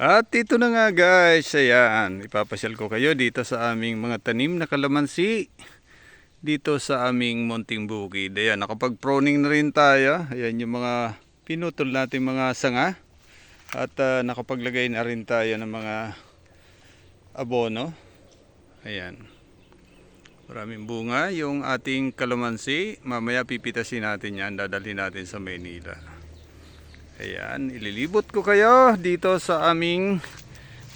At dito na nga guys, ayan, ipapasyal ko kayo dito sa aming mga tanim na kalamansi. Dito sa aming munting bukid. Ayan, nakapag-proning na rin tayo. Ayan yung mga pinutol natin mga sanga. At nakapaglagay na rin tayo ng mga abono. Ayan. Maraming bunga yung ating kalamansi. Mamaya pipitasin natin yan, dadalhin natin sa Maynila. Ayan, ililibot ko kayo dito sa aming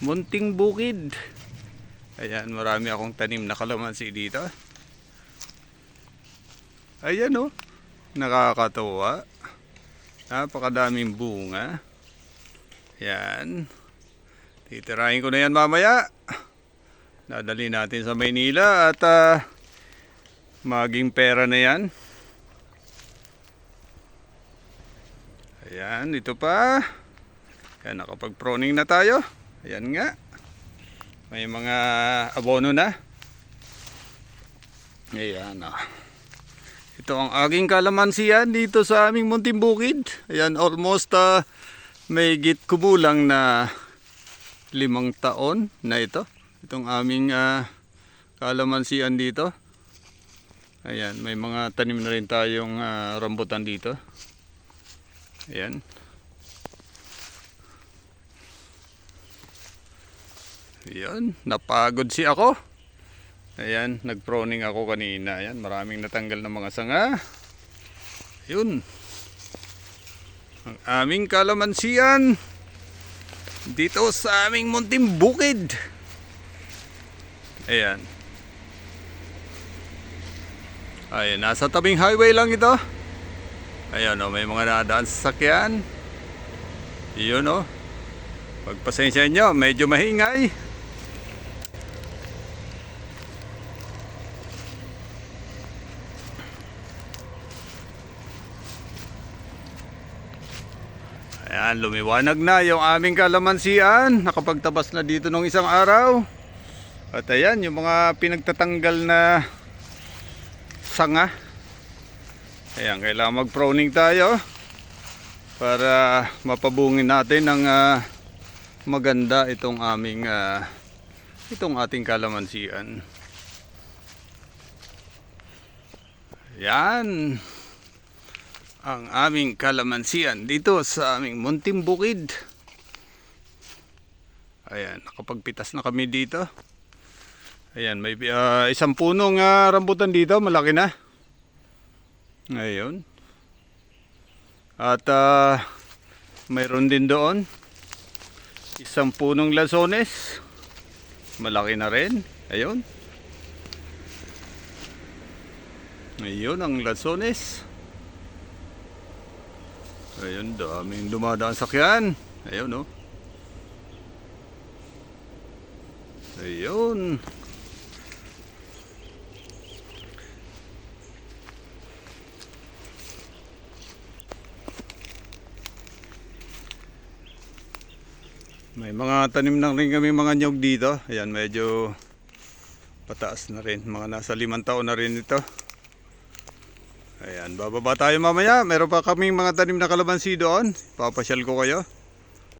munting bukid. Ayan, marami akong tanim na kalamansi dito. Ayan oh, nakakatuwa. Napakadaming bunga. Ayan. Titirahin ko na yan mamaya. Dadali natin sa Maynila at maging pera na yan. Ayan, ito pa. Ayan, nakapag-proning na tayo. Ayan nga. May mga abono na. Ayan oh. Ito ang aking kalamansiyan dito sa aming munting bukid. Ayan, almost may git kubulang na 5 taon na ito. Itong aming kalamansiyan dito. Ayan, may mga tanim na rin tayong rambutan dito. Ayan. Ayan, napagod si ako. Ayan, nag-proning ako kanina. Ayan, maraming natanggal na mga sanga. Ayun. Ang aming kalamansiyan dito sa aming munting bukid. Ayan. Ayan, nasa tabing highway lang ito. Ayan o, may mga nadaan sa sasakyan. Iyon o. Pagpasensya nyo, medyo mahingay. Ayan, lumiwanag na yung aming kalamansian. Nakapagtabas na dito nung isang araw. At ayan, yung mga pinagtatanggal na sanga. Ayan, kailangan mag-proning tayo para mapabungin natin ng maganda itong aming itong ating kalamansian. Ayan ang aming kalamansian dito sa aming munting bukid. Ayan, nakapagpitas na kami dito. Ayan, may isang punong rambutan dito, malaki na. Ngayon. At mayroon din doon isang punong lansones. Malaki na rin. Ayun. Ayun ang lansones. Ayun, daming dumadaan sakyan. Ayun oh. Ayun. May mga tanim na rin kami mga nyog dito. Ayan, medyo pataas na rin. Mga nasa 5 taon na rin ito. Ayan, bababa tayo mamaya. Meron pa kaming mga tanim na kalamansi doon. Papasyal ko kayo.